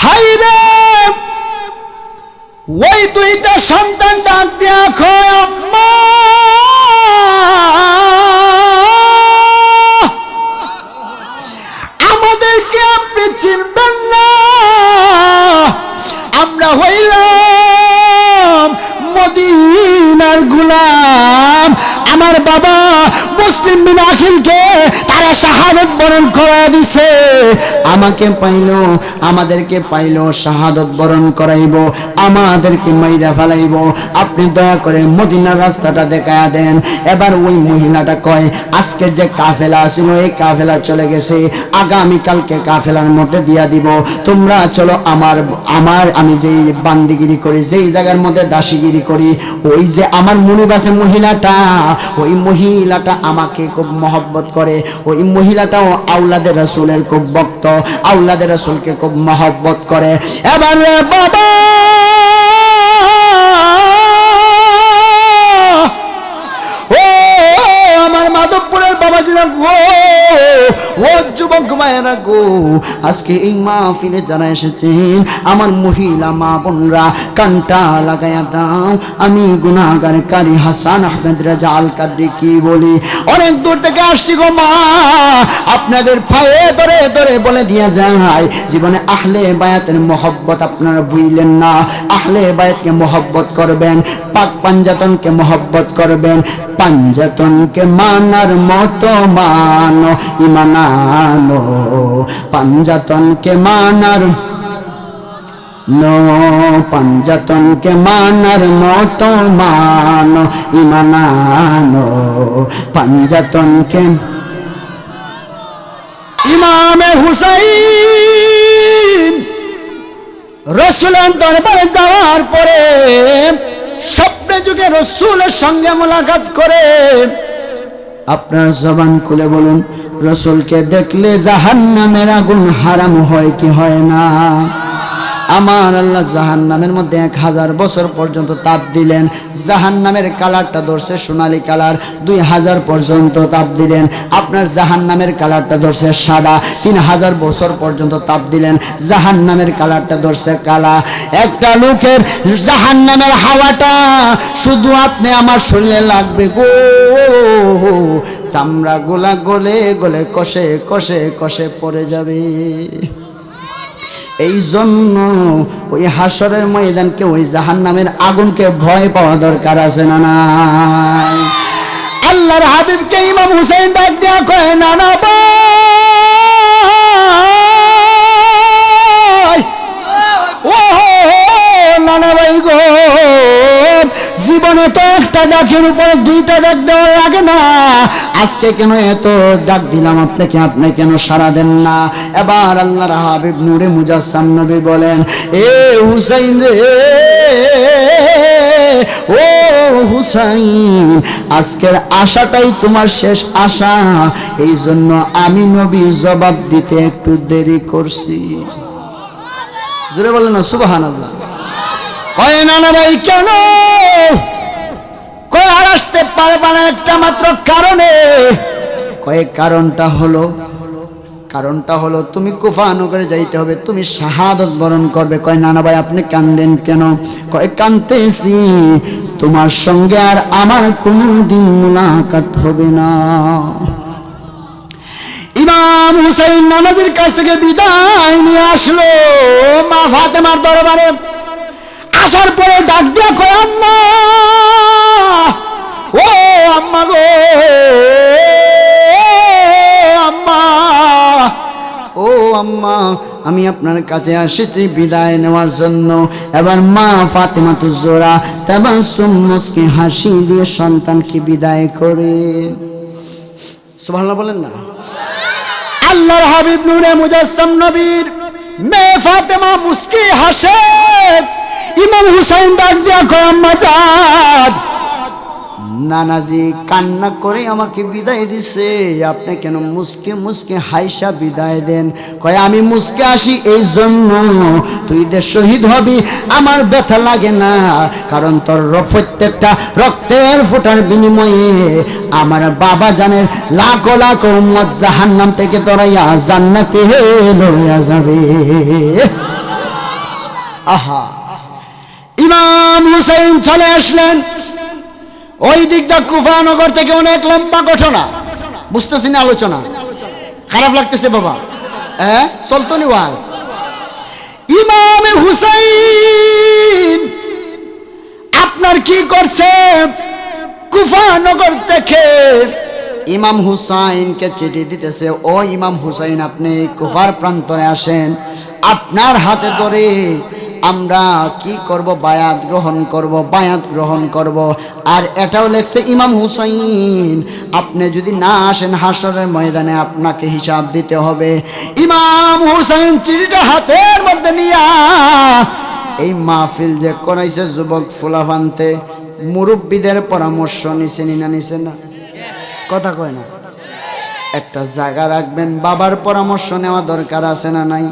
High রে ওই দুইটা সন্তান ডাক দিয়া কয় আম্মা আমাদেরকে আপনি চিনবেন না, আমরা হইলাম মদিনার গোলাম। আমার বাবা মুসলিম বিন আখিলকে তারা শাহাদাত বরণ করা দিছে, আমাকে পাইলো আমাদেরকে পাইলো শাহাদাত বরণ করাইব, আমাদেরকে মাইরা ফেলাইব। আপনি দয়া করে মদিনার রাস্তাটা দেখায়া দেন। এবার ওই মহিলাটা কয় আজকের যে কাফেলা ছিল এই কাফেলা চলে গেছে, আগামীকালকে কাফেলার মধ্যে দিয়া দিব। তোমরা চলো আমি যেই বান্দিগিরি করি, যেই জায়গার মধ্যে দাসীগিরি করি, ওই যে আমার মুনিব আছে মহিলাটা, ওই মহিলাটা আমাকে খুব মহব্বত করে। ওই মহিলাটাও আওলাদে রাসূলের খুব ভক্ত, আওলাদে রাসূলকে খুব মহব্বত করে। এবার বাবা ও আমার মাধবপুরের বাবাজিরা গো, ও যুবক মায়েরা গো, আজকে এই মাহফিলে যারা এসেছেন আমার মহিলা মা বোনরা কানটা লাগায়া দাও। আমি গুনাহগার কারি হাসান আহমেদ রাজা আল কাদরি কি বলি, অনেক দূর থেকে আসছি গো মা, আপনাদের পায়ে ধরে ধরে বলে দিয়া যায় জীবনে আহলে বায়াতের মহব্বত আপনারা ভুইলেন না। আহলে বায়াতকে মহব্বত করবেন, পাক পাঞ্জাতনকে মহব্বত করবেন, পাঞ্জাতনকে মানার মতো মানো ইমানানো, পাঞ্জাতনকে মানার পাঞ্জাতনকে মানার মতো মানো ইমানানো, পাঞ্জাতনকে। ইমামে হুসাইন রাসূলের দরবারে যাওয়ার পরে স্বপ্নে যুগে রাসূলের সঙ্গে মোলাকাত করে। আপনার জবান খুলে বলুন, রাসূলকে দেখলে জাহান্নামের আগুন হারাম হয় কি হয় না? আমার আল্লাহ জাহান্নামের মধ্যে 1000 বছর পর্যন্ত তাপ দিলেন, জাহান্নামের কালারটা ধরছে সোনালী কালার, 2000 পর্যন্ত তাপ দিলেন। আপনার জাহান্নামের কালারটা ধরছে সাদা, 3000 বছর পর্যন্ত তাপ দিলেন, জাহান্নামের কালারটা ধরছে কালা। একটা লোকের জাহান্নামের হাওয়াটা শুধু আপনি আমার শরীরে লাগবে গো, চামড়া গোলা গলে গলে কষে কষে কষে পড়ে যাবে। এই জন্য ওই হাসরের ময়দানকে, ওই জাহান্নামের আগুনকে ভয় পাওয়া দরকার আছে না নাই? আল্লাহর হাবিবকে ইমাম হুসাইন ডাক দিয়া কয় নানা ভাই, ও নানা ভাই গো, জীবনে তো একটা ডাকের উপরে 2টা ডাক দেওয়া লাগে না, আজকে কেন এত ডাক দিলাম আপনাকে, আপনি কেন সাড়া দেন না? এবার আল্লাহর হাবিব নূরে মুজাসসাম নবী বলেন, এ হুসাইন রে, ও হুসাইন, আজকের আশাটাই তোমার শেষ আশা, এই জন্য আমি নবী জবাব দিতে একটু দেরি করছি। জোরে বলেন না সুবহানাল্লাহ। কয় নানা ভাই কেন? কয় আর আসতে পারবে না একটা মাত্র কারণে। কয় কারণটা হলো তুমি কুফা নগরে যাইতে হবে, তুমি শাহাদাত বরণ করবে। কয় নানা ভাই আপনি কান্দেন কেন? কয় কাঁদতেছি তোমার সঙ্গে আর আমার কোনোদিন মুলাকাত হবে না। ইমাম হুসাইন নামাজের কাছ থেকে বিদায় নিয়ে আসলো মা ফাতেমার দরবারে। আসার পরে ডাক দিয়া কয় আম্মা, ও আম্মা গো, আম্মা, ও আম্মা, আমি আপনার কাছে এসেছি বিদায় নেওয়ার জন্য। এবার মা ফাতেমা তুজোরা তাবাসসুম মুস্কি হাসি দিয়ে সন্তানকে বিদায় করে। সুবহানাল্লাহ বলেন না। আল্লাহর হাবিব নূরে মুজাসসাম নবীর মেয়ে ফাতেমা মুস্কি হাসে। ইমাম হুসাইন ডাক দিয়া কয় আম্মা যান, নানাজি কান্না করে আমাকে বিদায় দিছে, আপনি কেন মুস্কে মুস্কে হাইসা বিদায় দেন? কয় আমি মুস্কে আসি এই জন্য তুই যে শহীদ হবি আমার ব্যথা লাগে না, কারণ তোর প্রত্যেকটা রক্তের ফোঁটার বিনিময়ে আমার বাবা জানের লাখো লাখো উম্মত জাহান্নাম থেকে তোরাইয়া জান্নাতে লইয়া যাবে। আহা, ইমাম হুসাইন চলে আসলেন। ওই দিকটা কুফা নগর থেকে অনেক লম্বা ঘটনা, বুঝতেছি না আলোচনা, খারাপ লাগতেছে বাবা, হ্যাঁ চলতো নি ওয়াজ। ইমাম হুসাইন আপনার কি করছে, কুফা নগর থেকে ইমাম হুসাইনকে চিঠি দিতেছে, ও ইমাম হুসাইন আপনি কুফার প্রান্তরে আসেন, আপনার হাতে ধরে আমরা কি করব, বায়াত গ্রহণ করব, বায়াত গ্রহণ করব। আর এটাও লেখছে ইমাম হুসাইন আপনি যদি না আসেন হাসরের ময়দানে আপনাকে হিসাব দিতে হবে। ইমাম হুসাইন চিঠিটা হাতের মধ্যে নিয়া এই মাহফিল যে করাইছে যুবক ফুলাফান্তে মুরব্বীদের পরামর্শ নিছে না নিছে না, কথা কয় না, একটা জায়গা রাখবেন, বাবার পরামর্শ নেওয়া দরকার আছে না নাই?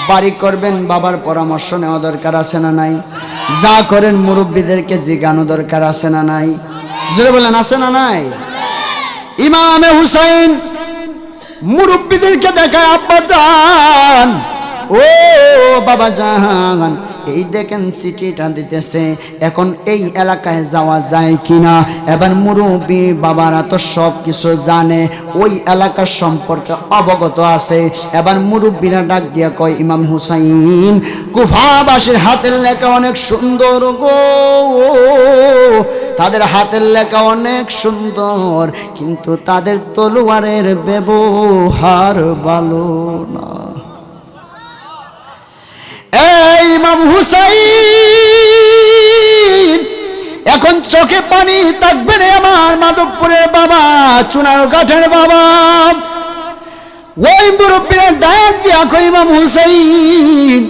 বাড়ি করবেন, বাবার পরামর্শ নেওয়া দরকার আছে না নাই? যা করেন মুরব্বীদেরকে জিজ্ঞানো দরকার আছে না নাই? জোরে বলেন আছে না নাই? ইমামে হুসাইন মুরব্বীদেরকে দেখায়, আব্বা জান, ও বাবা জান, এই দেখেন চিঠিটা দিতেছে, এখন এই এলাকায় যাওয়া যায় কিনা। এবার মুরব্বী বাবারা তো সব কিছু জানে, ওই এলাকার সম্পর্কে অবগত আছে। এবার মুরব্বীরা ডাক দিয়া কয়, ইমাম হুসাইন কুফাবাসীর হাতের লেখা অনেক সুন্দর গো, তাদের হাতের লেখা অনেক সুন্দর, কিন্তু তাদের তলোয়ারের ব্যবহার ভালো না। ইমাম হুসাইন এখন চোখে পানি থাকবে রে আমার মাধবপুরের বাবা, চুনার কাঠের বাবা। ওই মুরব্বীরা ডাক দিয়া কই, ইমাম হুসাইন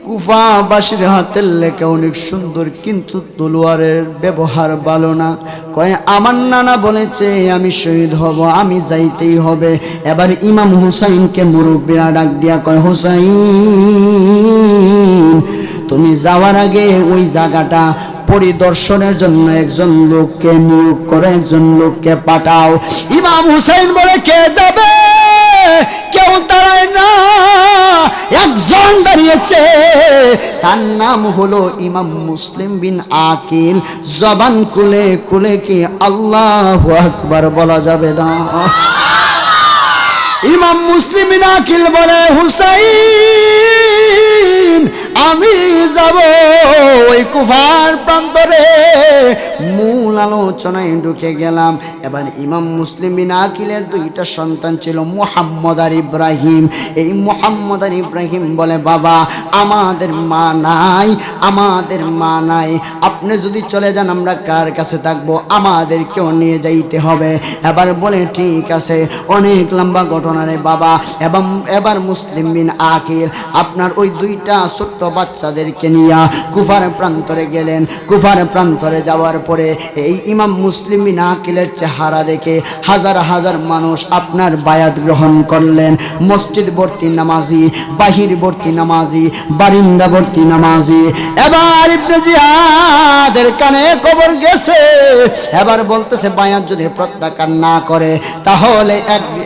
কুফাবাসীর হাতের লেখা অনেক সুন্দর, কিন্তু তলোয়ারের ব্যবহার ভালো না। কয় আমার নানা বলেছে আমি শহীদ হব, আমি যাইতেই হবে। এবার ইমাম হুসাইনকে মুরব্বীরা ডাক দিয়া কয়, হুসাইন তুমি যাওয়ার আগে ওই জায়গাটা পরিদর্শনের জন্য একজন লোককে নিয়োগ করে, একজন লোককে পাঠাও। ইমাম হুসাইন বলে, কে যাবে? কেউ দাঁড়ায় না, একজন দাঁড়িয়েছে, তার নাম হলো ইমাম মুসলিম বিন আকিল। জবান খুলে খুলে কি আল্লাহু আকবার বলা যাবে না? ইমাম মুসলিম বিন আকিল বলে, হুসাইন আমি যাব ওই কুফার প্রান্তরে। মূল আলোচনায় ঢুকে গেলাম। এবার ইমাম মুসলিম বিন আকিলের দুইটা সন্তান ছিল, মুহাম্মদ আর ইব্রাহিম। এই মুহাম্মদ আর ইব্রাহিম বলে, বাবা আমাদের মা নাই, আমাদের মা নাই, আপনি যদি চলে যান আমরা কার কাছে থাকবো, আমাদেরকেও নিয়ে যাইতে হবে। এবার বলে ঠিক আছে, অনেক লম্বা ঘটনা রে বাবা। এবং এবার মুসলিম বিন আকিল আপনার ওই দুইটা ছোট্ট বাচ্চাদেরকে নিয়ে কুফার প্রান্তরে গেলেন। কুফার প্রান্তরে যাওয়ার পরে এই ইমাম মুসলিম বিন আকিলের চেহারা দেখে হাজার হাজার মানুষ আপনার বায়াত গ্রহণ করলেন। মসজিদ ভর্তি নামাজি, বাহির ভর্তি নামাজি, বারিন্দা ভর্তি নামাজি। এবার ইবনে জিয়াদের কানে খবর গেছে, এবার বলতেছে বায়াত যদি প্রত্যাখ্যান না করে তাহলে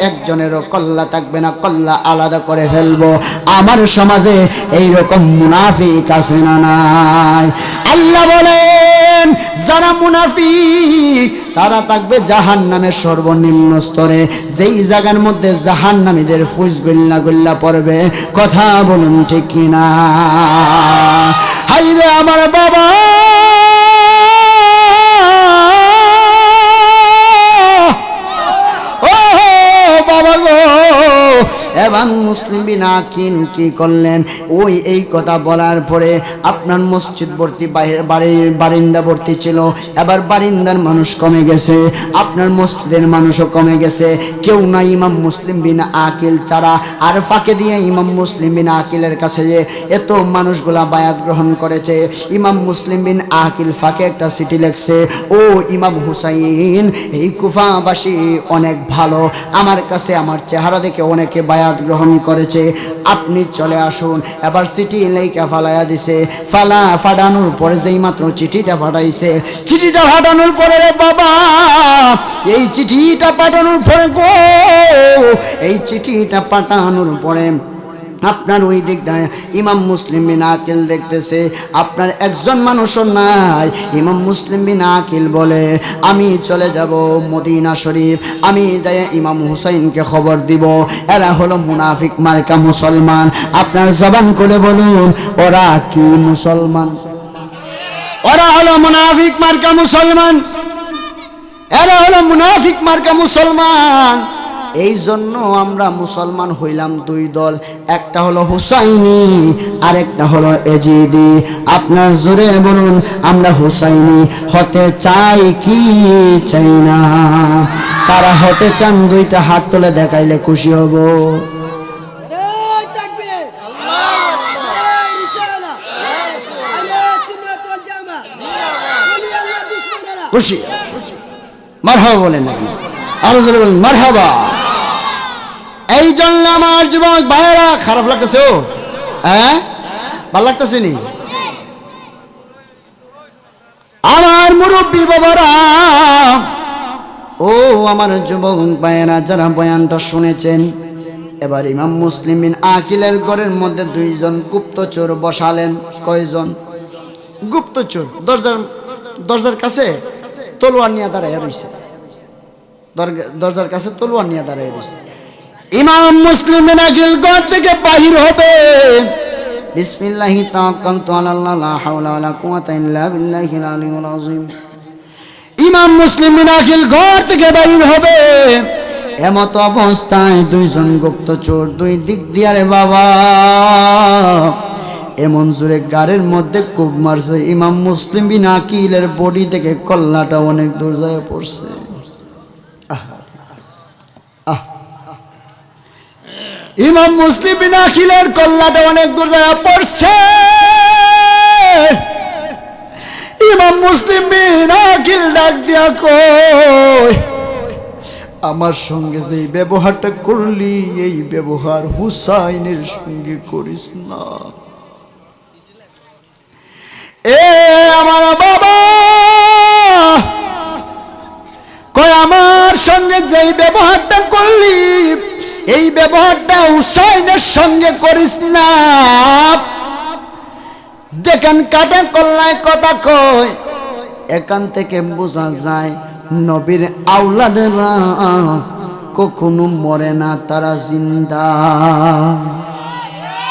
একজনেরও কল্লা থাকবে না, কল্লা আলাদা করে ফেলবো। আমার সমাজে এইরকম মুনাফিক আছে না নাই? আল্লাহ বলেন যারা মুনাফিক তারা থাকবে জাহান্নামের সর্বনিম্ন স্তরে, যেই জায়গার মধ্যে জাহান্নামীদের ফুস গল্লা গল্লা পড়বে। কথা বলুন ঠিক কিনা? হাইরে আমার বাবা, এবার মুসলিম বিন আকিল কি করলেন, ওই এই কথা বলার পরে আপনার মসজিদ ভর্তি বারিন্দা ভর্তি ছিল। এবার বারিন্দার মানুষ কমে গেছে, আপনার মসজিদের মানুষও কমে গেছে, কেউ নাই ইমাম মুসলিম বিন আকিল ছাড়া। আর ফাঁকে দিয়ে ইমাম মুসলিম বিন আকিলের কাছে যে এত মানুষগুলা বায়াত গ্রহণ করেছে, ইমাম মুসলিম বিন আকিল ফাঁকে একটা চিঠি লেখছে, ও ইমাম হুসাইন এই কুফাবাসী অনেক ভালো, আমার কাছে আমার চেহারা দেখে অনেকে বায়াত গ্রহণ করেছে, আপনি চলে আসুন। এবার চিঠি লেখা ফালাইয়া দিছে। ফাটানোর পরে যেই মাত্র চিঠিটা ফাটাইছে, চিঠিটা ফাটানোর পরে বাবা, এই চিঠিটা পাঠানোর পরে গো, এই চিঠিটা পাঠানোর পরে আপনার ওই দিক দিয়ে ইমাম মুসলিম বিন আকিল দেখতেছে, আপনার একজন মানুষও নাই। ইমাম মুসলিম বিন আকিল বলে, আমি চলে যাব মদিনা শরীফ, আমি যাই ইমাম হুসাইনকে খবর দিব। এরা হলো মুনাফিক মার্কা মুসলমান। আপনার জবান করে বলুন, ওরা কি মুসলমান? ওরা হলো মুনাফিক মার্কা মুসলমান। এরা হলো মুনাফিক মার্কা মুসলমান। এই জন্য আমরা মুসলমান হইলাম দুই দল, একটা হলো হুসাইনি আর একটা হলো এজিদি। আপনার জোরে বলুন, আমরা হুসাইনি হতে চাই কি চাই না? কারা হতে চান দুইটা হাত তুলে দেখাইলে খুশি হব। খুশি মারহাবা বলেন না, আরো জোরে বলেন মারহাবা। এই জন্য আমার যুবক ভাইয়েরা, খারাপ লাগতেছে? ও হ্যাঁ, ভালো লাগতেছে নি? আমার মুরব্বী বাবারা, ও আমার যুবক ভাইয়েরা যারা বয়ানটা শুনেছেন, এবার ইমাম মুসলিম বিন আকিলের ঘরের মধ্যে দুইজন গুপ্তচর বসালেন। কয়জন গুপ্তচর? দরজার কাছে তলোয়ার নিয়ে দাঁড়ায় রয়েছে। দরজার কাছে তলোয়ার নিয়ে দাঁড়ায় রয়েছে। ইমাম মুসলিম বিন আকিল ঘর থেকে বাহির হবে, বিসমিল্লাহি তাওয়াক্কালতু আলাল্লাহ লা হাওলা ওয়ালা কুওয়াতা ইল্লা বিল্লাহিল আলিয়্যিল আযীম। ইমাম মুসলিম বিন আকিল ঘর থেকে বাহির হবে, এমত অবস্থায় দুইজন গুপ্তচর দুই দিক দিয়ে, রে বাবা, এমন জোরে গাড়ির মধ্যে কুপ মারছে, ইমাম মুসলিম বিন আকিলের বডি থেকে কল্লাটা অনেক দূর যায় পড়ছে। ইমাম মুসলিম বিন আকিলের কল্লাটা অনেক দূর যায় পড়ছে। ইমাম মুসলিম বিন আকিল ডাক দিয়া কয়, আমার সঙ্গে যেই ব্যবহারটা করলি, এই ব্যবহার হুসাইনের সঙ্গে করিস না। এ আমার বাবা কয়, আমার সঙ্গে যেই ব্যবহারটা করলি, এই ব্যবহারটা হুসাইনের সঙ্গে করিস না। দেখেন কাটা কল্লায় কথা কয়, এখান থেকে বোঝা যায় নবীর আওলাদেরা কখনো মরে না, তারা জিন্দা।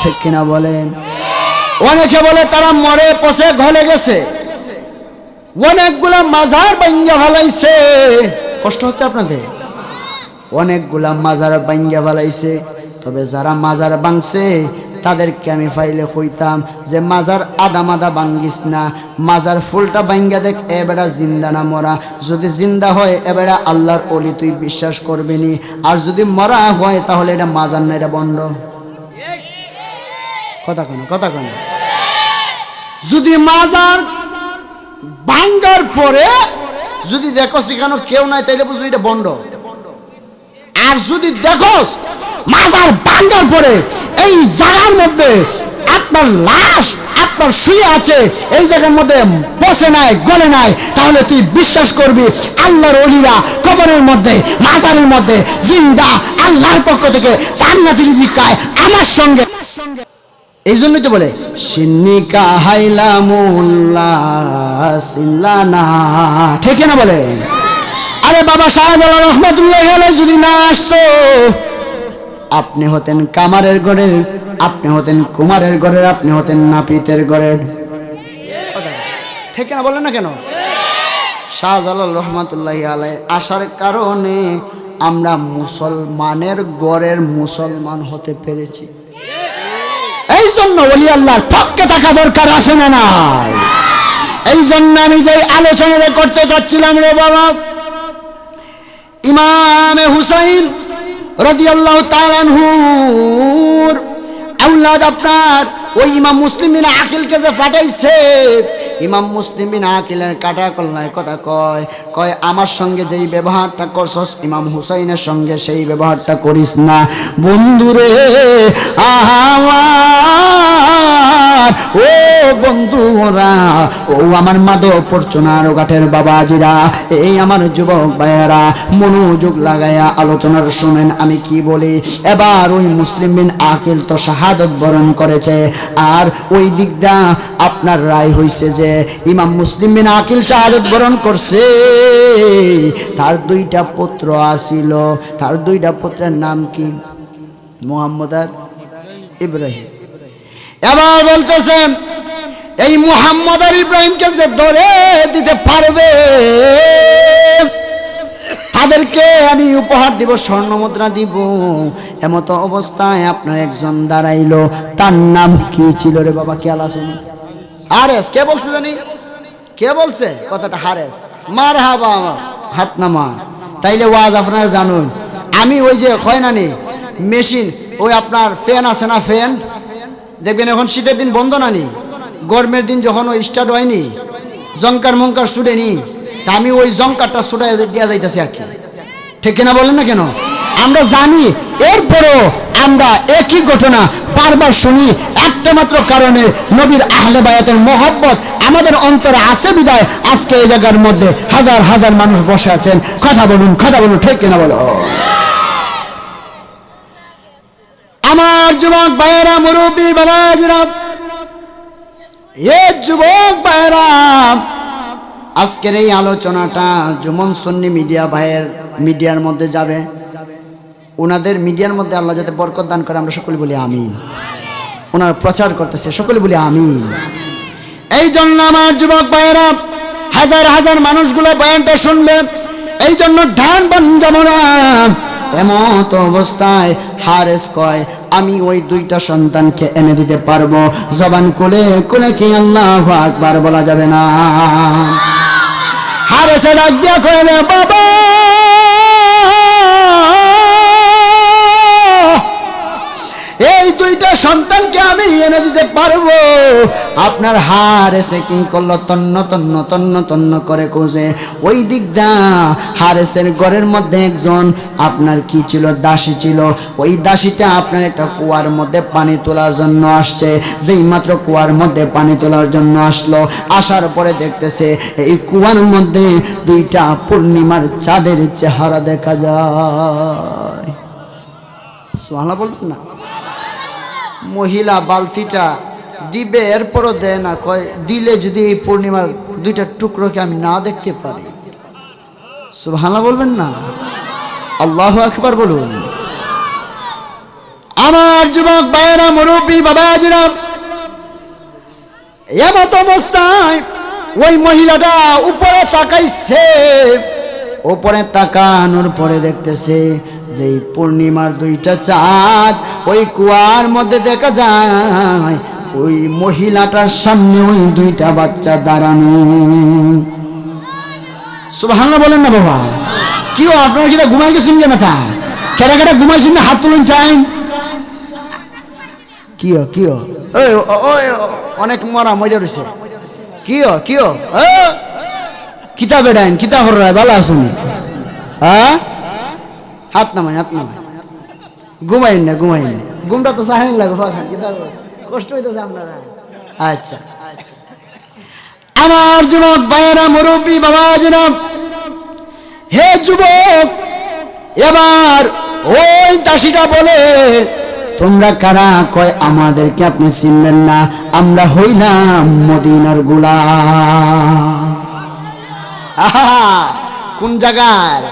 ঠিক কিনা বলেন? অনেকে বলে তারা মরে পচে গলে গেছে, অনেকগুলা মাজার ভাঙ্গা ফেলাইছে। কষ্ট হচ্ছে আপনাদের? অনেকগুলা মাজার ভাঙ্গা ফেলাইছে। তবে যারা মাজার ভাঙছে তাদেরকে আমি ফাইলে কইতাম যে মাজার আদা মাদা ভাঙ্গিস না, মাজার ফুলটা ভাঙ্গা দেখ, এবেড়া জিন্দা না মরা। যদি জিন্দা হয় এবেড়া আল্লাহর ওলি, তুই বিশ্বাস করবি নি। আর যদি মরা হয় তাহলে এটা মাজার না, এটা বন্ড। কথা কেন? কথা কেন? যদি মাজার ভাঙ্গার পরে যদি দেখো সেখানে কেউ নাই, তাইলে বুঝবি এটা বন্ড। আর যদি দেখো মাজার ভাঙ্গার পরে এই জায়গার মধ্যে আপনার লাশ আপনার শুয়ে আছে, এই জায়গার মধ্যে বসে নাই, গলে নাই, তাহলে তুই বিশ্বাস করবি আল্লাহর ওলিরা কবরের মধ্যে মাজারের মধ্যে জিন্দা, আল্লাহর পক্ষ থেকে জান্নাতের রিজিক খায় আমার সঙ্গে। এই জন্যই তো বলে সিন্নিকা হাইলামুল্লাহ সিল্লানা। ঠিক না বলে? আরে বাবা শাহজালাল রহমাতুল্লাহ আলাইহি যদি না আসতো, আপনি হতেন কামারের ঘরের, আপনি হতেন কুমারের ঘরের, আপনি হতেন নাপিতের ঘরের। ঠিক না বলেন না কেন? শাহজালাল রহমাতুল্লাহ আলাইহি আসার কারণে আমরা মুসলমানের ঘরের মুসলমান হতে পেরেছি। এই জন্য ওলি আল্লাহর পক্ষে থাকা দরকার আছে না নাই? এই জন্য আমি যে আলোচনা করতে যাচ্ছিলাম, রে বাবা, ইমামে হুসাইন রাদিয়াল্লাহু তাআলা আনহুর আওলাদ আপনার ওই ইমাম মুসলিম বিন আকিলকে যে পাঠাইছে, ইমাম মুসলিম বিন আকিলের কাটা কল্লায় কথা কয়, কয় আমার সঙ্গে যেই ব্যবহারটা করছস ইমাম হুসাইনের সঙ্গে সেই ব্যবহারটা করিস না। বন্ধুরে আমার, ও বন্ধুরা, ও আমার মাধবপুর চুনারঘাটের বাবাজিরা, এই আমার যুবক ভাইয়েরা, মনোযোগ লাগায়া আলোচনার শুনেন আমি কি বলি। এবার ওই মুসলিম বিন আকিল তো শাহাদত বরণ করেছে, আর ওই দিকটা আপনার রায় হইছে যে ইমাম মুসলিম বিন আকিল শাহাদত বরণ করছে, তার দুইটা পুত্র আসিল, তার দুইটা পুত্রের নাম কি? মুহাম্মদ আর ইব্রাহিম। এবার বলতেছে এই মুহাম্মদ আর ইব্রাহিমকে যে ধরে দিতে পারবে তাদেরকে আমি উপহার দিব, স্বর্ণ মুদ্রা দিব। এমত অবস্থায় আপনার একজন দাঁড়াইলো, তার নাম কি ছিল রে বাবা, খেয়াল আসেনি? হারেস। কে বলছে জানি? কে বলছে কথাটা? হারেস। মারহাবা, হাত নামা। তাইলে ওয়াজ আপনারা জানুন। আমি ওই যে হয় না নি মেশিন, ওই আপনার ফ্যান আছে না, ফ্যান দেখবেন এখন শীতের দিন বন্ধ না নি, গরমের দিন যখন ওই স্টার্ট হয়নি, জঙ্কার মঙ্কার ছুটেনি, তা আমি ওই জঙ্কারটা ছুটাই দেওয়া যাইতেছি আর কি, ঠিক কিনা বলেন না কেন? আমরা জানি, এরপরও আমরা একই ঘটনা বারবার শুনি, একটা মাত্র কারণে নবীর আহলে বায়াতের মহব্বত আমাদের অন্তরে আছে বিদায় আজকে এই জায়গার মধ্যে হাজার হাজার মানুষ বসে আছেন। কথা বলুন, কথা বলুন, ঠিক কিনা বলো? আমার যুবক ভাইয়েরা, মুরব্বী বাবাজিরা, এ যুবক ভাইয়েরা, আজকের এই আলোচনাটা জুমন সুন্নি মিডিয়া ভাইয়ের মিডিয়ার মধ্যে যাবে, ওনাদের মিডিয়ার মধ্যে আল্লাহ যাতে বরকত দান করে, আমরা সকলে বলি আমিন। ওনারা প্রচার করতেছে, সকলে বলি আমিন। এই জন্য আমার যুবক ভাইয়েরা, হাজার হাজার মানুষগুলো বয়ানটা শুনবে, এই জন্য ঢান বন্ধমরা। এমত অবস্থায় হারেস কয় আমি ওই দুইটা সন্তানকে এনে দিতে পারবো, জবান কোলে কোলে কি আল্লাহু আকবার বলা যাবে না। হারেসে ডাক দিয়া কয় রে বাবা, এই দুইটা সন্তানকে আমি এনে দিতে পারবো। আপনার হারেসে কি করলো? তন্ন তন্ন তন্ন তন্ন করে কোজে ওই দিক দা হারেসের ঘরের মধ্যে একজন আপনার কি ছিল? দাসী ছিল। ওই দাসীটা আপনার একটা কুয়ার মধ্যে পানি তোলার জন্য আসছে। যেই মাত্র কুয়ার মধ্যে পানি তোলার জন্য আসলো, আসার পরে দেখতেছে এই কুয়ার মধ্যে দুইটা পূর্ণিমার চাঁদের চেহারা দেখা যায়। সুবহানাল্লাহ বলবেন না? মহিলা বালতিটা দিবে, এরপরও দেয় না, কয় দিলে যদি এই পূর্ণিমার দুইটা টুকরোকে আমি না দেখতে পারি। সুবহানাল্লাহ বলবেন না? আল্লাহু আকবার বলুন। আমার যুবক ভাইয়েরা, মুরব্বী বাবাজিরা, এমত অবস্থায় ওই মহিলাটা উপরে তাকাইছে। উপরে তাকানোর পরে দেখতেছে যে পূর্ণিমার দুইটা চাঁদ ওই কুয়ার মধ্যে দেখা যায়। ওই মহিলাটার সামনে ওই দুইটা বাচ্চা দাঁড়ানো। সুবহানাল্লাহ বলেন না বাবা? কিও আপনারা কি ঘুমাই গেছেন কেন? তা কেটা কেটা ঘুমাইছেন না? হাত তুলুন চাই। কিও কিও ওই অনেক মরা মরে রয়েছে। কিও কিও কিতা বেড়াইন, কিতা হরায় ভালো আসুনি? হ্যাঁ, হাত নামাই, হাত নামাই। ঘুমাইন না, ঘুমাইন না। ঘুমটা তো চাহেন লাগবে, কষ্ট হইতেছে আপনারা। আচ্ছা, আমার যুবক ভাইয়েরা, মুরব্বী বাবাজিরা, হে যুবক, এবার ওই দাসীটা বলে তোমরা কারা? কয় আমাদেরকে আপনি চিনবেন না, আমরা হইলাম মদিনার গোলাম। আহা, কোন জায়গার?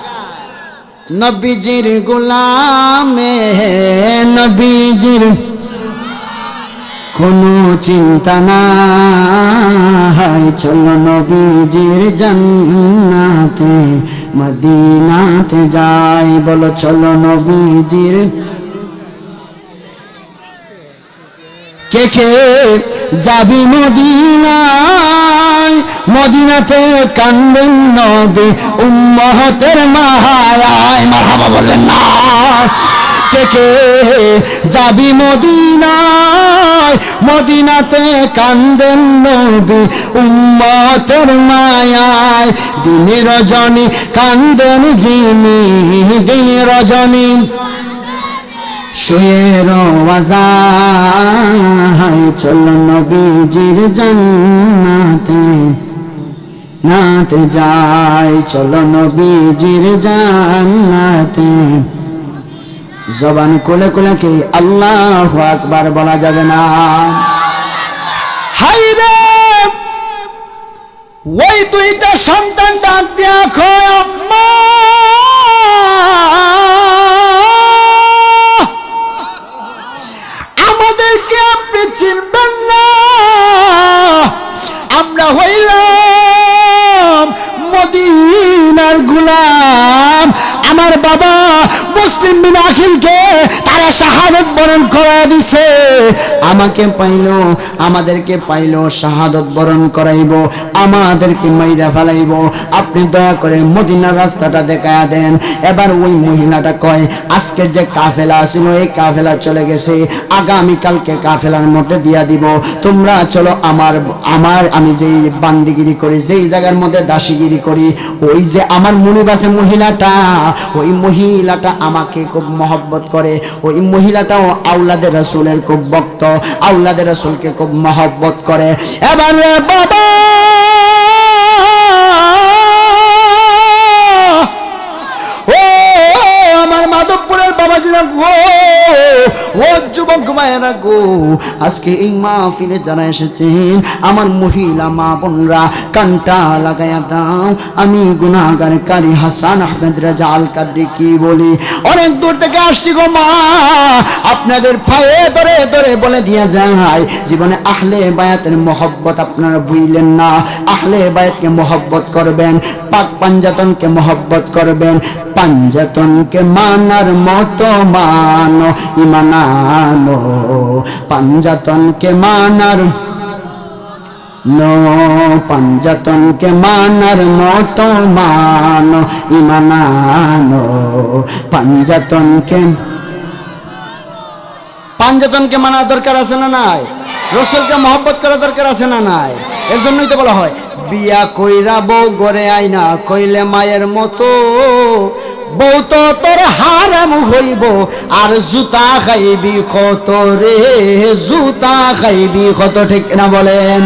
নবীজির গোলামে, নবীজির কোনো চিন্তা নাই, চলো নবীজির জান্নাতে মদিনাতে যাই। বলো চলো নবীজির। কে কে যাবি মদিনায়? মদিনাতে কান্দেন নবী উম্মতের মায়ায়। মারহাবা বললেন না? কে কে যাবি মদিনায়? মদিনাতে কান্দেন নবী উম্মতের মায়ায়। দিনে রজনী কান্দেন যিনি, দিনে রজনী শুয়ে রোয়াজায় চলো নবীজির জান্নাতে নাতে যাই, চলো নবীজির জান্নাতে। জবান খুলে খুলে কি আল্লাহু আকবার বলা যাবে না? হাই রে ওই দুইটা সন্তান ডাক দিয়া কয় আম্মা আমাদেরকে আপনি চিনবেন না, আমরা হইলাম মদিনার গোলাম। আমার বাবা মুসলিম বিন আখিলকে তারা শাহাদত বরণ করা দিছে, আমাকে পাইলো আমাদেরকে পাইলো শাহাদত বরণ করাইব, আমাদেরকে মাইরা ফেলাইব। আপনি দয়া করে মদিনার রাস্তাটা দেখায়া দেন। এবার ওই মহিলাটা কয় আজকের যে কাফেলা ছিল এই কাফেলা চলে গেছে, আগামীকালকে কাফেলার মধ্যে দিয়া দিব। তোমরা চলো আমার আমি যেই বান্দিগিরি করি, যেই জায়গার মধ্যে দাসীগিরি করি, ওই যে আমার মুনিব আছে মহিলাটা, ওই মহিলাটা আমাকে খুব মহব্বত করে। ওই মহিলাটাও আওলাদে রাসূলের খুব ভক্ত, আওলাদে রাসূলকে খুব মহব্বত করে। এবার বাবা ও আমার মাধবপুরের বাবাজিরা গো, ও যুবক ভাইয়েরা গো, আজকে এই মাহফিলে যারা এসেছেন আমার মহিলা মা বোনরা কানটা লাগায়া দাও। আমি গুনাহগার কারি হাসান আহমেদ রাজা আল কাদরি কি বলি, অনেক দূর থেকে আসছি গো মা, আপনাদের পায়ে ধরে ধরে বলে দিয়া যায় জীবনে আহলে বায়াতের মহব্বত আপনারা ভুইলেন না। আহলে বায়াতকে মহব্বত করবেন, পাক পাঞ্জাতনকে মহব্বত করবেন, পাঞ্জাতনকে মানার মতো মানো ইমানানো, পাঞ্জাতনকে মানার নো, পাঞ্জাতনকে মানার মতো মানো ইমানানো, পাঞ্জাতনকে মানার দরকার আছে না নাই? রসুলকে মহব্বত করার দরকার আছে না নাই? এজন্যই তো বলা হয় বিয়া কইরা বউ গড়ে আইনা কইলে মায়ের মতো, বউ তো তোর হারাম হইব আর জুতা খাইবি কত রে, জুতা খাইবি কত, ঠিক না বলেন?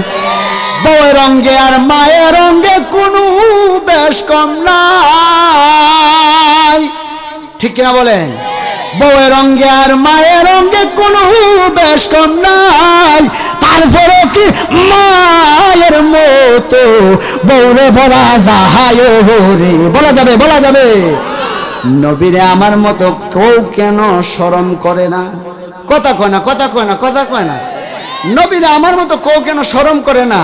বউয়ের রঙ্গে আর মায়ের রঙ্গে কোনো বেশ কম নাই, ঠিক না বলেন? বউয়ের রঙ্গে আর মায়ের রঙ্গে কোনো বেশ কম নাই, তারপরে কি মায়ের মতো বউরে বলা যায় রে? বলা যাবে, বলা যাবে। নবীরে আমার মতো কেউ কেন শরম করে না? কথা কয় না, কথা কয় না, কথা কয় না। নবীরে আমার মতো কেউ কেন শরম করে না?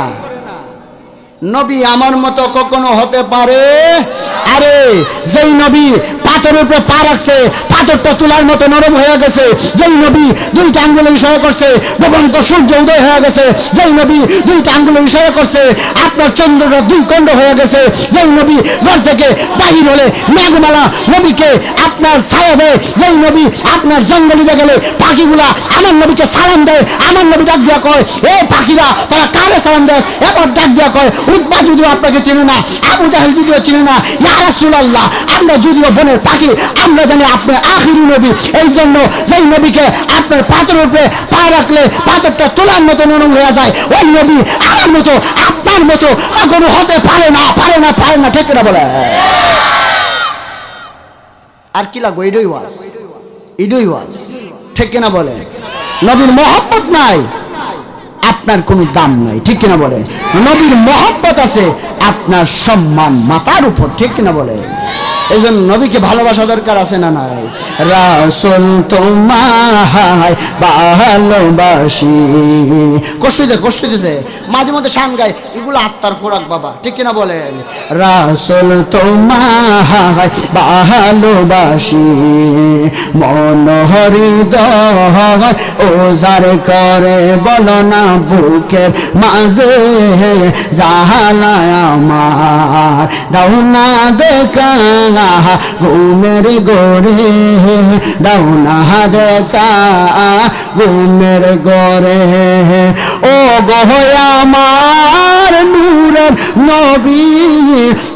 নবী আমার মতো কখনো হতে পারে? আরে যেই নবী পাথরের উপরে পা রাখছে পাথরটা তুলার মতো নরম হয়ে গেছে, যেই নবী দুইটা আঙ্গুলের ইশারা করছে ডুবন্ত সূর্য উদয় হয়ে গেছে, যেই নবী দুইটা আঙ্গুলের ইশারা করছে আপনার চন্দ্রটা দুই খণ্ড হয়ে গেছে, যেই নবী ঘর থেকে বাহির হলে মেঘমালা নবীকে আপনার ছায়া দেয়, যেই নবী আপনার জঙ্গলিতে গেলে পাখিগুলা আমার নবীকে সালাম দেয়, আমার নবী ডাক দিয়া কয় এ পাখিরা তোরা কারে সালাম দেয়? এরপর ডাক দিয়া কয় উতবা যদিও আপনাকে চিনে না, আবু জাহেল যদিও চিনে না, ইয়া রাসূলুল্লাহ আমরা যদিও বনের পাখি, আমরা জানি আপনি আখিরি নবী। এই জন্য যেই নবীকে আপনার পাথরের উপরে পা রাখলে পাথরটা তোলার মতো নরম হয়ে যায়, ওই নবী আমার মতো আপনার মতো কখনো হতে পারে না, পারে না, পারে না, ঠিক না বলে? আর কি লাগবে? এটাই ওয়াজ, এটাই ওয়াজ, ঠিক না বলে? নবীর মহব্বত নাই আপনার কোনো দাম নাই, ঠিক না বলে? নবীর মহব্বত আছে আপনার সম্মান মাথার উপর, ঠিক না বলে? এই জন্য নবীকে ভালোবাসা দরকার আছে না নাই? রাসূল তোমায় ভালোবাসি, কষ্ট দিছে মাঝে মধ্যে শান গায়, এগুলো আত্মার খোরাক বাবা, ঠিক কিনা বলেন? রাসূল তোমায় ভালোবাসি মন হৃদয় ওজার করে, বলো না বুকের মাঝে জাহালায় আমার, দাও না দেখা ঘুমের গোরে, দাও না দেখা ঘুমের গোরে, ও গো আমার নূরের নবী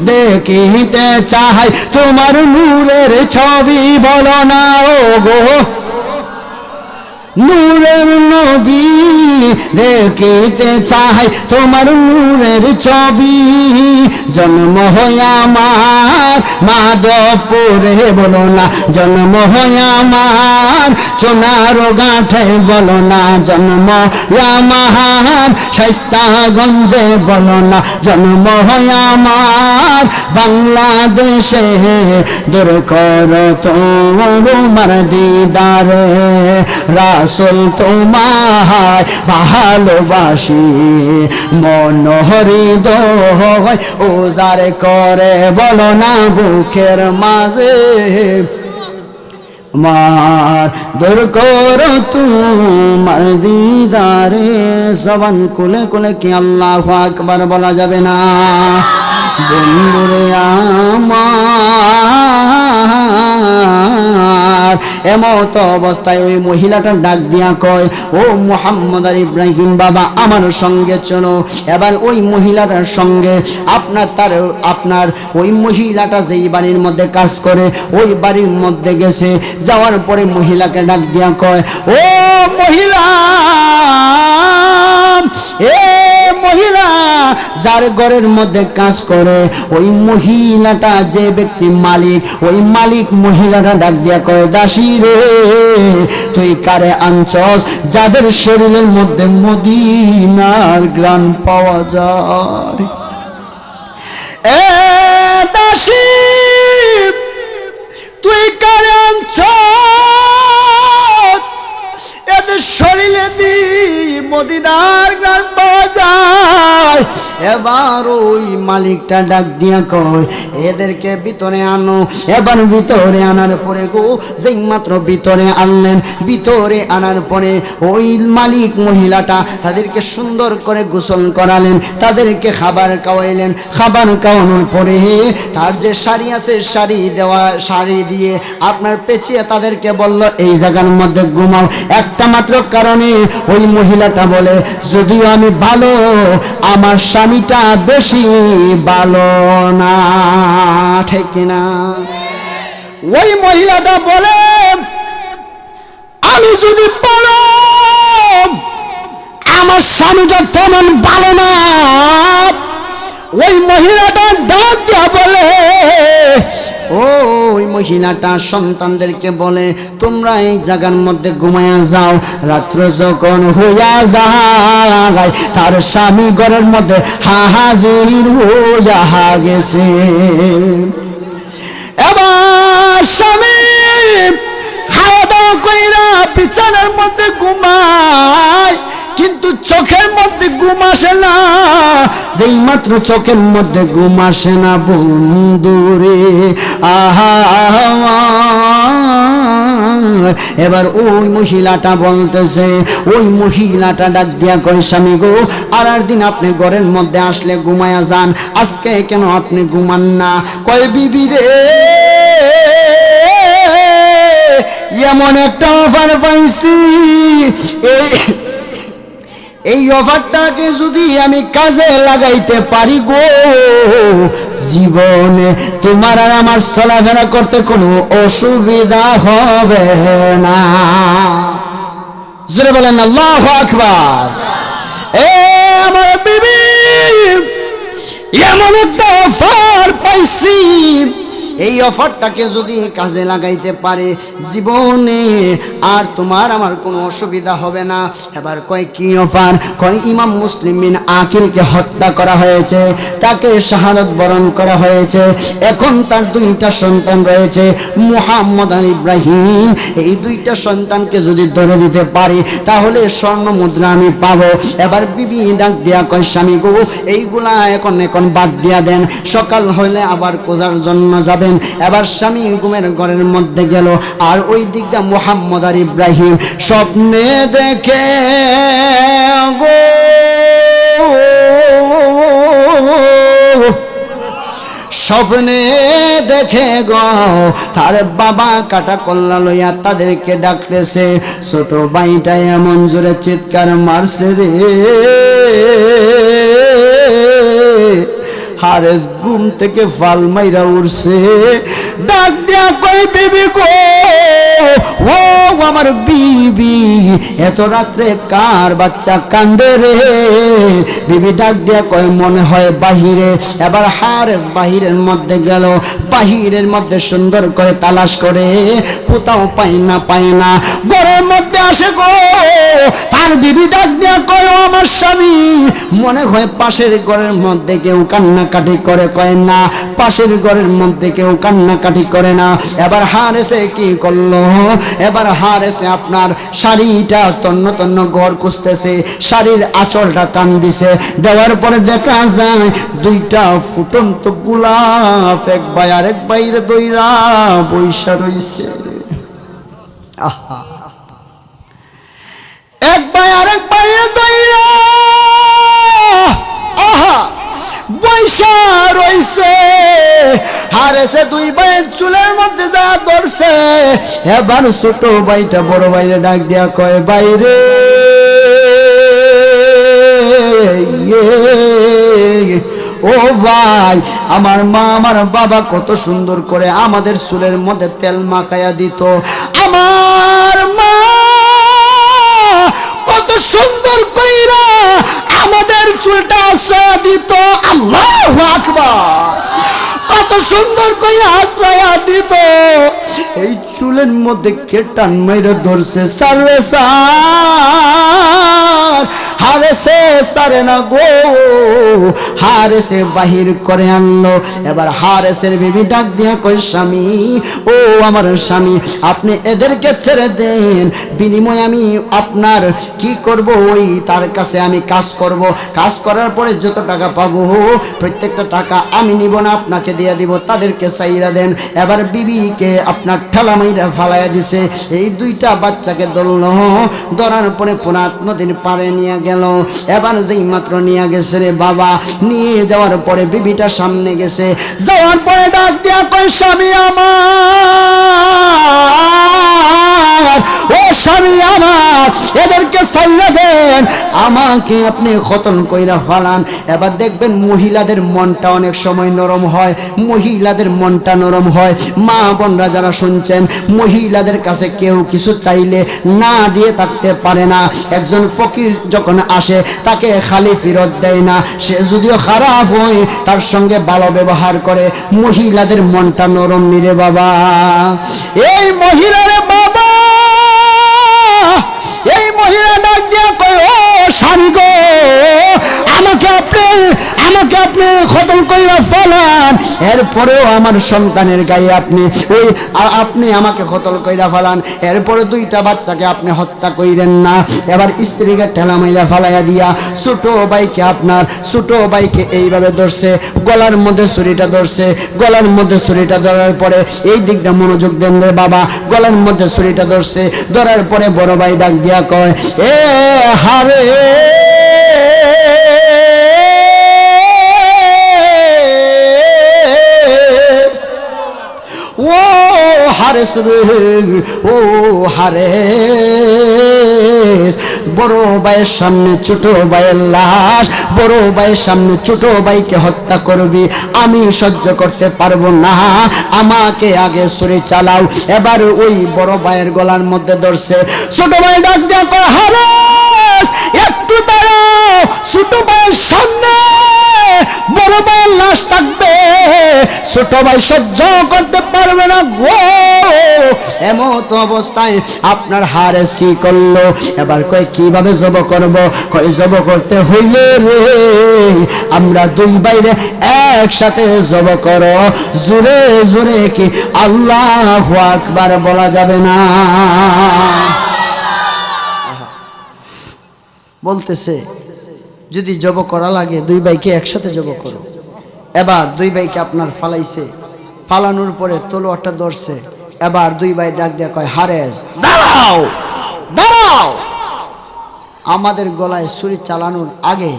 দেখিতে চাই তোমার নূরের ছবি, বলো না ও গো নূরের নবী দেখিতে চাই তোমার নূরের ছবি জন্ম হয় আমার মাধবপুরে বলো না জন্ম হয় আমার সোনার ঘাটে বলো না জন্ম আমার শাইস্তাগঞ্জে বলো না জন্ম হয় আমার বাংলাদেশে দূর করো তোমার দিদারে রাসূল তোমায় ভালোবাসি মন হৃদয় উজার করে বলো না বুকের মাঝে মার দূর করো তোমার দিদারে জবান খুলে খুলে কি আল্লাহু আকবার বলা যাবে না বন্ধুরে আমার এমত অবস্থায় ওই মহিলাটা ডাক দিয়া কয় ও মুহাম্মদ আর ইব্রাহিম বাবা আমার সঙ্গে চলো এবার ওই মহিলাটার সঙ্গে আপনার ওই মহিলাটা যেই বাড়ির মধ্যে কাজ করে ওই বাড়ির মধ্যে গেছে যাওয়ার পরে মহিলাকে ডাক দিয়া কয় ও মহিলা এ মহিলা যার ঘরের মধ্যে কাজ করে ওই মহিলাটা যে ব্যক্তি মালিক ওই মালিক মহিলাটা ডাক দিয়া কয় দাসী রে তুই কারে আনছস যাদের শরীরের মধ্যে মদিনার ঘ্রাণ পাওয়া যায় এ দাসী তুই কারে আনছস এদের শরীরে দি মদিনার ঘ্রাণ পাওয়া যায় এবার ওই মালিকটা ডাক দিয়া কয় এদেরকে ভিতরে আনো এবার ভিতরে আনার পরে গো যেই মাত্র ভিতরে আনলেন ভিতরে আনার পরে ওই মালিক মহিলাটা তাদেরকে সুন্দর করে গোসল করালেন তাদেরকে খাবার খাওয়াইলেন খাবার খাওয়ানোর পরে তার যে শাড়ি আছে শাড়ি দিয়ে আপনার পেঁচিয়ে তাদেরকে বলল এই জায়গার মধ্যে ঘুমাও একটা মাত্র কারণে ওই মহিলাটা বলে যদিও আমি ভালো আমার স্বামীটা বেশি ভালো না ঠিক কিনা ওই মহিলাটা বলে আমি যদি ভালো আমার স্বামীটা তেমন ভালো না ওই মহিলাটা ডাক দিয়া বলে ওই মহিলাটা সন্তানদেরকে বলে তোমরা এই জায়গার মধ্যে ঘুমায়া যাও রাত্র যখন হইয়া যায় তার স্বামী ঘরের মধ্যে হাজির হইয়া গেছে এবার স্বামী খাওয়া দাওয়া কইরা বিছানার মধ্যে ঘুমায় কিন্তু চোখের মধ্যে ঘুম আসে না যেই মাত্র চোখের মধ্যে ঘুম আসে না বন্ধুরে এবার ওই মহিলাটা বলতেছে ওই মহিলাটা ডাক দিয়া কয় স্বামী গো আর দিন আপনি ঘরের মধ্যে আসলে ঘুমায়া যান আজকে কেন আপনি ঘুমান না কয় বিবি রে এমন একটা অফার পাইছি এই অফারটাকে যদি আমি কাজে লাগাইতে পারি গো জীবনে তোমার আর আমার চলাফেরা করতে কোনো অসুবিধা হবে না জোরে বলেন আল্লাহু আকবার এ আমার বিবি এমন একটা অফার পাইছি এই অফারটাকে যদি কাজে লাগাইতে পারে জীবনে আর তোমার আমার কোনো অসুবিধা হবে না এবার কয় কি অফার কয় ইমাম মুসলিম বিন আকিলকে হত্যা করা হয়েছে তাকে শাহাদাত বরণ করা হয়েছে এখন তার দুইটা সন্তান রয়েছে মুহাম্মদ আর ইব্রাহিম এই দুইটা সন্তানকে যদি ধরে দিতে পারি তাহলে স্বর্ণ মুদ্রা আমি পাবো এবার বিবি ডাক দিয়া কয় স্বামী গো এইগুলা এখন বাদ দিয়া দেন সকাল হইলে আবার কোজার জন্য যাবে এবার স্বামী ঘুমের ঘরের মধ্যে গেল আর ওই দিকটা মুহাম্মদ আর ইব্রাহিম স্বপ্নে দেখে গো স্বপ্নে দেখে গো তার বাবা কাটা কল্লা লইয়া তাদেরকে ডাকতেছে ছোট ভাইটা এমন জোরে চিৎকার মারছে রে হারেস ঘুম থেকে ফাল মাইরা উঠছে ডাক দিয়া কই বিবি গো ও আমার বিবি, এত রাত্রে কার বাচ্চা কান্দে রে? বিবি ডাক দিয়া কয় মনে হয় বাহিরে। এবার হারেস বাহিরের মধ্যে গেল, বাহিরের মধ্যে সুন্দর করে তালাশ করে কোথাও পায় না, ঘরের মধ্যে আসে গো। তার বিবি ডাক দিয়া কয় আমার স্বামী, মনে হয় পাশের ঘরের মধ্যে কেউ কান্নাকাটি করে। কয় না, পাশের ঘরের মধ্যে কেউ কান্নাকাটি করে না। এবার হারেসে কি করলো? এবার হারেসে আপনার শাড়িটা তন্ন তন্ন ঘর খুঁজতেছে, শাড়ির আঁচলটা টান দিছে, দেওয়ার পরে দেখা যায় দুইটা ফুটন্ত গোলাপ এক ভাই আরেক বাইরে দইরা বৈশা রইছে। আহা, এক ভাই আরেক বাইরে দইরা আহা বৈশা রইছে। হারেসে দুই ভাইয়ের চুলের মধ্যে যা ধরছে। এবার ছোট ভাইটা বড় ভাইরে ডাক দিয়া কয় বাইরে ও ভাই, আমার মা আমার বাবা কত সুন্দর করে আমাদের চুলের মধ্যে তেল মাখাইয়া দিত। আমার মা কত সুন্দর কইরা আমাদের চুলটা আশ্রয় দিত। আল্লাহু আকবার, কত সুন্দর কইরা আশ্রয় দিত। এই চুলের মধ্যে কে টান মাইরা ধরছে? সারে সার, হারেসে সারে না গো, হারেসে বাহির করে আনলো। এবার হারেসের বিবি ডাক দিয়া কই স্বামী, ও আমার স্বামী, আপনি এদেরকে ছেড়ে দেন, বিনিময়ে আমি আপনার কি করব? ওই তার কাছে আমি কাজ করব, কাজ করার পরে যত টাকা পাবো প্রত্যেকটা টাকা আমি নিব না, আপনাকে দিয়ে দিব, তাদেরকে চাইরা দেন। এবার বিবিকে আপনার ঠেলা মাইরা ফালাইয়া দিছে। এই দুইটা বাচ্চাকে ধরল, ধরার পরে পুরাত নদীর পাড়ে নিয়ে গেল। এবার যেই মাত্র নিয়ে গেছে রে বাবা, নিয়ে যাওয়ার পরে বিবিটা সামনে গেছে, যাওয়ার পরে ডাক দিয়া কয় স্বামী আমার, ও স্বামী আমার, এদেরকে ছাইরা দেন, আমাকে আপনি খতম কইরা ফালান। এবার দেখবেন মহিলাদের মনটা অনেক সময় নরম হয়, মহিলাদের মনটা নরম হয়। মা বোনরা যারা শুনছেন, মহিলাদের কাছে কেউ কিছু চাইলে না দিয়ে থাকতে পারে না। একজন ফকির যখন আসে তাকে খালি ফেরত দেয় না, সে যদিও খারাপ হয় তার সঙ্গে ভালো ব্যবহার করে। মহিলাদের মনটা নরম নিরে বাবা। এই মহিলারে বাবা, এই মহিলা ডাক দিয়া কয় ও স্বামী গো, আমাকে আপনি খতম কইরা ফেলান, এরপরেও আমার সন্তানের গায়ে আপনি আমাকে খতম কইরা ফেলান, এরপরে দুইটা বাচ্চাকে আপনি হত্যা কইরেন না। এবার স্ত্রীকে ঠেলা মাইরা ফালাইয়া দিয়া ছোট ভাইকে এইভাবে ধরছে, গলার মধ্যে ছুরিটা ধরছে। গলার মধ্যে ছুরিটা ধরার পরে এই দিকটা মনোযোগ দেন রে বাবা, গলার মধ্যে ছুরিটা ধরছে, ধরার পরে বড় ভাই ডাক দিয়া কয় এ হারে ও হারেস রে, ও হারেস, বড় ভাইয়ের সামনে ছোট ভাইয়ের লাশ, বড় ভাইয়ের সামনে ছোট ভাইকে হত্যা করবি, আমি সহ্য করতে পারবো না, আমাকে আগে ছুরি চালাও। এবার ওই বড় ভাইয়ের গলার মধ্যে ধরছে। ছোট ভাই ডাক দিয়া কয় হারেস একটু দাঁড়াও, ছোট ভাইয়ের সামনে বড় ভাইয়ের লাশ থাকবে, ছোট ভাই সহ্য করতে পারবে না গো। এমত অবস্থায় আপনার হারেস কি করলো? এবার কয় কিভাবে জব করব? কয় জব করতে হইলে রে আমরা দুই ভাইরে একসাথে জব করো, জোরে জোরে কি আল্লাহু আকবার বলা যাবে না? বলতেছে যদি জব করা লাগে দুই ভাইকে একসাথে জব করো। এবার দুই ভাইকে আপনার ফালাইছে, ফালানোর পরে তলোয়ারটা ধরছে। এবার দুই ভাই ডাক দিয়া কয় হারেস দাঁড়াও, দাঁড়াও। আমাদের গলায় ছুরি চালানোর আগে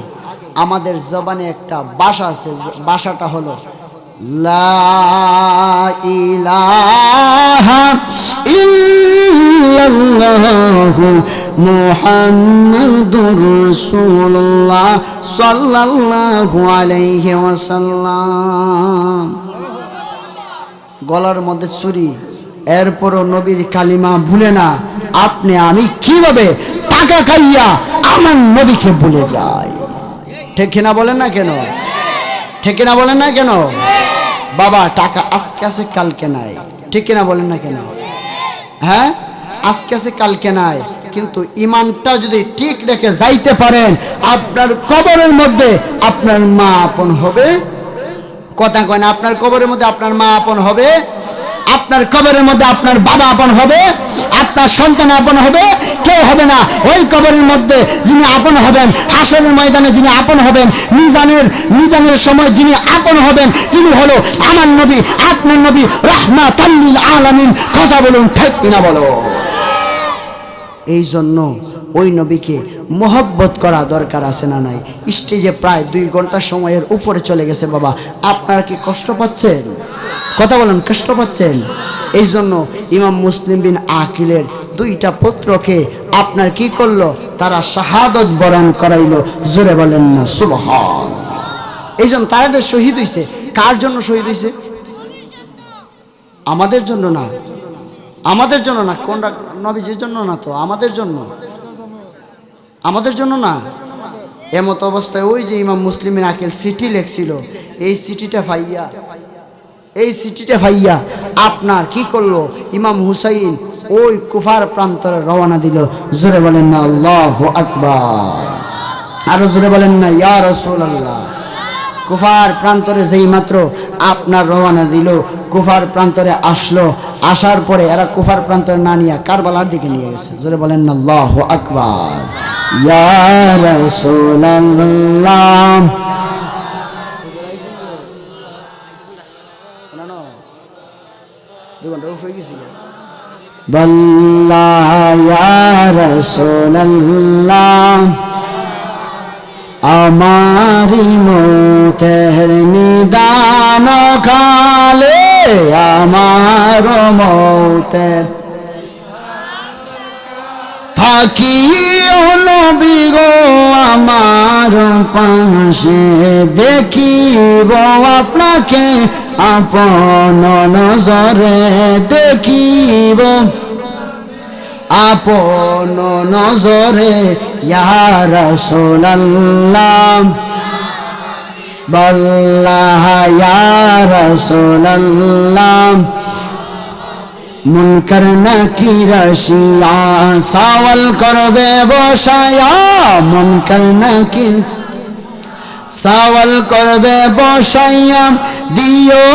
আমাদের জবানে একটা ভাষা আছে, ভাষাটা হলো লা ইলাহা ইল্লাল্লাহু মুহাম্মাদুর রাসূলুল্লাহ সাল্লাল্লাহু আলাইহি ওয়াসাল্লাম। গলার মধ্যে ছুরি, এরপরও নবীর কালিমা ভুলে না। আপনি আমি কিভাবে টাকা খাইয়া আমার নবীকে ভুলে যাই? ঠিক কিনা বলেন না কেন? ঠিক কিনা বলেন না কেন? বাবা টাকা আজকে আছে কালকে নাই, ঠিক কিনা বলেন না কেন? হ্যাঁ, আজকে আছে কালকে নাই, কিন্তু ইমানটা যদি ঠিক রেখে যাইতে পারেন, আপনার কবরের মধ্যে আপনার মা আপন হবে। কথা কয় না? আপনার কবরের মধ্যে আপনার মা আপন হবে, আপনার কবরের মধ্যে আপনার বাবা আপন হবে, আপনার সন্তান আপন হবে, কেউ হবে না। ওই কবরের মধ্যে যিনি আপন হবেন, হাসরের ময়দানে যিনি আপন হবেন, মিজানের সময় যিনি আপন হবেন, তিনি হলো আমার নবী, আপনার নবী, রাহমাতাল লিল আলামিন। কথা বলুন ঠিক কিনা বলো? এই জন্য ওই নবীকে মোহব্বত করা দরকার আছে না নাই? স্টেজে প্রায় 2 ঘন্টা সময়ের উপরে চলে গেছে বাবা, আপনারা কি কষ্ট পাচ্ছেন? কথা বলেন, কষ্ট পাচ্ছেন? এই জন্য ইমাম মুসলিম বিন আকিলের 2টা পুত্রকে আপনার কি করলো? তারা শাহাদত বরণ করাইলো। জোরে বলেন না সুবহান। এই জন্য তারা শহীদ হইছে। কার জন্য শহীদ হইছে? আমাদের জন্য না, আমাদের জন্য না। কোনটা? নবীজির জন্য না তো, আমাদের জন্য, আমাদের জন্য না। এমত অবস্থায় ওই যে ইমাম মুসলিম বিন আকিল চিঠি লেখছিল, এই চিঠিটা ফাইয়া আপনার কি করলো? ইমাম হুসাইন ওই কুফার প্রান্তরে রওনা দিল। জোরে বলেন না আল্লাহু আকবার। আরো জোরে বলেন না ইয়া রাসূলুল্লাহ। কুফার প্রান্তরে যেই মাত্র আপনার রওনা দিল, কুফার প্রান্তরে আসলো, আসার পরে এরা কুফার প্রান্তরে না নিয়ে কারবালার দিকে নিয়ে গেছে। জোরে বলেন না আল্লাহু আকবার। ইয়া রাসূলুল্লাহ। বল্লা ইয়া রাসূলুল্লাহ, আমারি মৌতের নিদান কালে, আমার মৌতের থাকিও নবী গো আমার পাশে, দেখিব আপনাকে আপন নজরে, দেখিব আপন নজরে। ইয়া রাসূলুল্লাহ, বল্লাহ ইয়া রাসূলুল্লাহ, মুনকার নাকির আসিয়া সওয়াল করবে বসায়া, মুনকার নাকির সওয়াল করবে বসাইয়া, দিও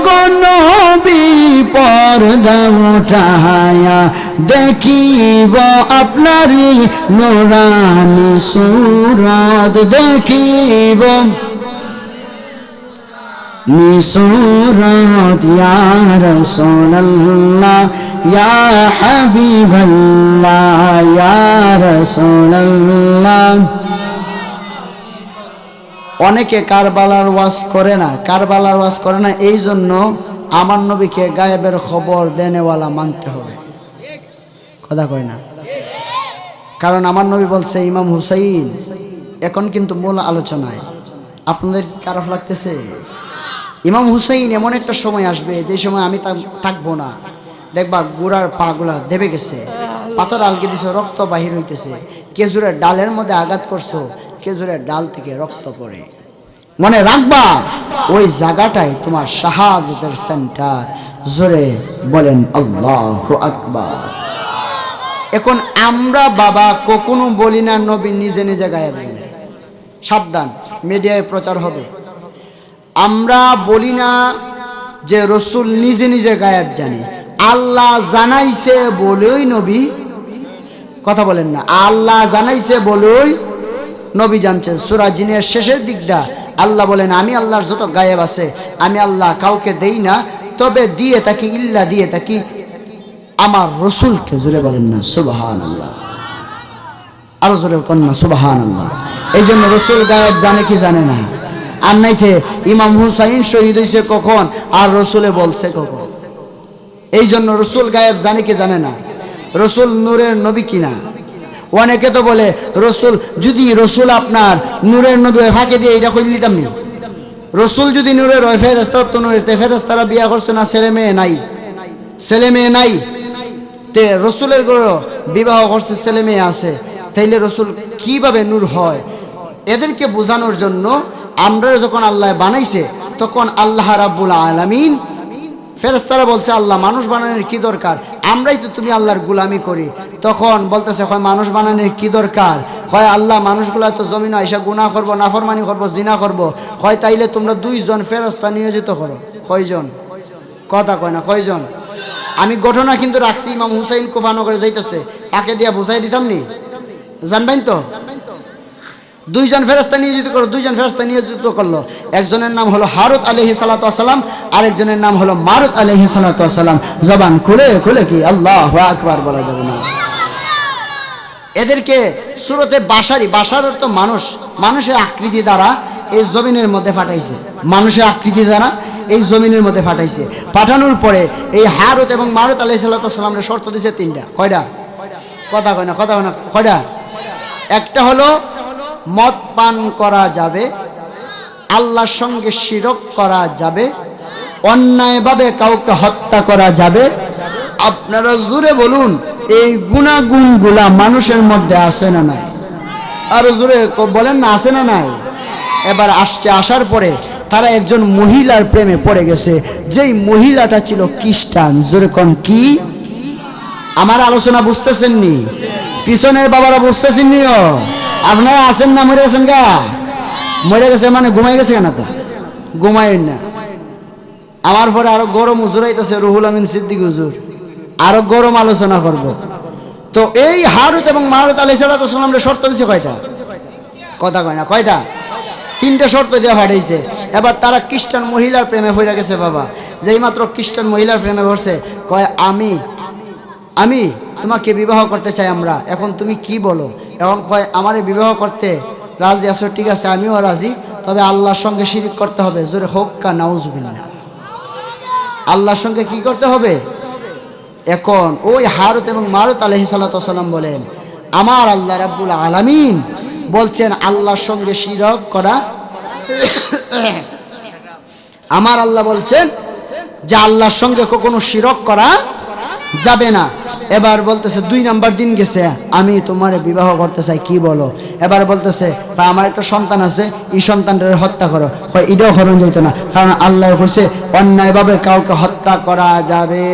গো নবী পর্দা উঠায়া, দেখিব আপনারই নূরানি সুরত, দেখিব নিসুরত। ইয়া রাসূলুল্লাহ, ইয়া হাবিবাল্লাহ, ইয়া রাসূলুল্লাহ। অনেকে কারবালার ওয়াজ করে না, কারবালার ওয়াজ করে না। এই জন্য আমার নবীকে গায়েবের খবর দেনেওয়ালা মানতে হবে। কথা কয় না? কারণ আমার নবী বলছে ইমাম হুসাইন। এখন কিন্তু মূল আলোচনায় আপনাদের খারাপ লাগতেছে? ইমাম হুসাইন এমন একটা সময় আসবে যে সময় আমি থাকবো না, দেখবা গোড়ার পা গুলা দেবে গেছে, পাথর আলকে দিছে, রক্ত বাহির হইতেছে। খেজুরের ডালের মধ্যে আঘাত করছো, খেজুরের ডাল থেকে রক্ত পড়ে। মনে রাখবা ওই জায়গাটাই তোমার শাহাদাতের সেন্টার। জোরে বলেন আল্লাহু আকবার। এখন আমরা বাবা কখনো বলি না নবী নিজে নিজে গায়েব জানে। সাবধান, মিডিয়ায় প্রচার হবে। আমরা বলি না যে রসুল নিজে নিজে গায়েব জানে। আল্লাহ জানাইছে বলেই নবী, কথা বলেন না, আল্লাহ জানাইছে বলেই নবী জানছেন। সূরা জিনের শেষের দিকটা আল্লাহ বলেন, আমি আল্লাহর যত গায়েব আছে আমি আল্লাহ কাউকে দেই না, তবে দিয়ে থাকি, ইল্লা দিয়ে থাকি আমার রসুলকে। জোরে বলেন না সুবহানাল্লাহ। আরো জোরে বলেন না সুবহানাল্লাহ। এই জন্য রসুল গায়েব জানে কি জানে না? আর নাইতে ইমাম হুসাইন শহীদ হয়েছে কখন আর রসুলে বলছে কখন? এই জন্য রসুল গায়েব জানে কি জানে না? রসুল নূরের নবী কিনা? অনেকে তো বলে রসুল, যদি রসুল আপনার নূরের নবী ফাঁকে দিয়ে এটা কই দিতাম নি? রসুল যদি নূরের ফেরেশতা তো নূরের ফেরেশতারা বিয়া করছে না, ছেলে মেয়ে নাই? ছেলে মেয়ে নাই, তে রসুলের ঘরে বিবাহ করছে, ছেলে মেয়ে আছে, তাইলে রসুল কিভাবে নূর হয়? এদেরকে বোঝানোর জন্য আমরা যখন আল্লাহ বানাইছে তখন আল্লাহ রাব্বুল আলামিন, ফেরেশতারা বলছে আল্লাহ মানুষ বানানোর কি দরকার, আমরাই তো তুমি আল্লাহর গোলামি করি। তখন বলতেছে হয় মানুষ বানানোর কি দরকার, হয় আল্লাহ মানুষগুলা তো জমিনে আইসা গুনাহ করবো, নাফরমানি করবো, জিনা করবো, হয় তাইলে তোমরা 2 জন ফেরেশতা নিয়োজিত করো। কয়জন? কথা কয় না, কয়জন? আমি ঘটনা কিন্তু রাখছি, ইমাম হুসাইন কুফানগরে যাইতেছে, তাকে দিয়া বুঝাই দিতাম নি, জানবেন তো? 2 জন ফেরেশতা নিয়োজিত করো, 2 জন ফেরেশতা নিয়োজিত করলো। একজনের নাম হলো হারুত আলাইহিস সালাতু ওয়াস সালাম, আরেকজনের নাম হলো মারুত আলাইহিস সালাতু ওয়াস সালাম। জবান খুলে খুলে কি আল্লাহু আকবার বলা যাবে না? এদেরকে সূরতে বাশারি, বাশার অর্থ মানুষ, মানুষের আকৃতি দ্বারা এই জমিনের মধ্যে পাঠাইছে, মানুষের আকৃতি দ্বারা এই জমিনের মধ্যে পাঠাইছে। পাঠানোর পরে এই হারুত এবং মারুত আলাইহিস সালাতু ওয়াস সালামের শর্ত দিয়েছে 3টা। কয়টা? কথা কয় না, কথা কয় না, কয়টা? একটা হলো মদ পান করা যাবে, আল্লাহর সঙ্গে শিরক করা যাবে, অন্যায়ভাবে কাউকে হত্যা করা যাবে। আপনারা জোরে বলুন, এই গুণাগুণগুলা মানুষের মধ্যে আছে না নাই? আরো জোরে বলেন না, আছে না নাই? এবার আসছে, আসার পরে তারা একজন মহিলার প্রেমে পড়ে গেছে, যেই মহিলাটা ছিল খ্রিস্টান। জোরে কোন কি? আমার আলোচনা বুঝতেছেন নি? পিছনের বাবারা বুঝতেছেন নিও? আপনারা আছেন না মরে গেছেন গা? মরে গেছে মানে ঘুমাই গেছে কেন? তো ঘুমাইন না। আমার পরে আরো গরম হুজুর আইতেছে, রুহুল আমিন সিদ্দিক হুজুর, আরো গরম আলোচনা করব। তো এই হারুত এবং মারুত আলাইহিস সালাতু ওয়াস সালামের শর্ত দিছে কয়টা? কথা কয় না, কয়টা? 3টে শর্ত দেওয়া পাঠাইছে। এবার তারা খ্রিস্টান মহিলার প্রেমে পড়ে গেছে বাবা। যেই মাত্র খ্রিস্টান মহিলার প্রেমে পড়ছে, কয় আমি তোমাকে বিবাহ করতে চাই আমরা। এখন তুমি কি বলো? এখন কয় আমারে বিবাহ করতে রাজি আছো? ঠিক আছে, আমিও রাজি, তবে আল্লাহর সঙ্গে শিরিক করতে হবে। জোরে হোক কা নাউজুবিল্লাহ। আল্লাহর সঙ্গে কি করতে হবে? এখন ওই হারুত এবং মারুত আলাইহিস সালাতু ওয়াস সালাম বলেন, আমার আল্লাহ রাব্বুল আলামিন বলছেন আল্লাহর সঙ্গে শিরক করা, আমার আল্লাহ বলছেন যে আল্লাহর সঙ্গে কখনো শিরক করা যাবে না। এবার বলতেছে 2 নাম্বার দিন গেছে, আমি তোমার বিবাহ করতে চাই, কি বলো? এবার বলতেছে আমার একটা সন্তান আছে, এই সন্তানটাকে হত্যা করো। হয় এটাও হরণ যাইত না, কারণ আল্লাহ বলছে অন্যায়ভাবে কাউকে হত্যা করা যাবে।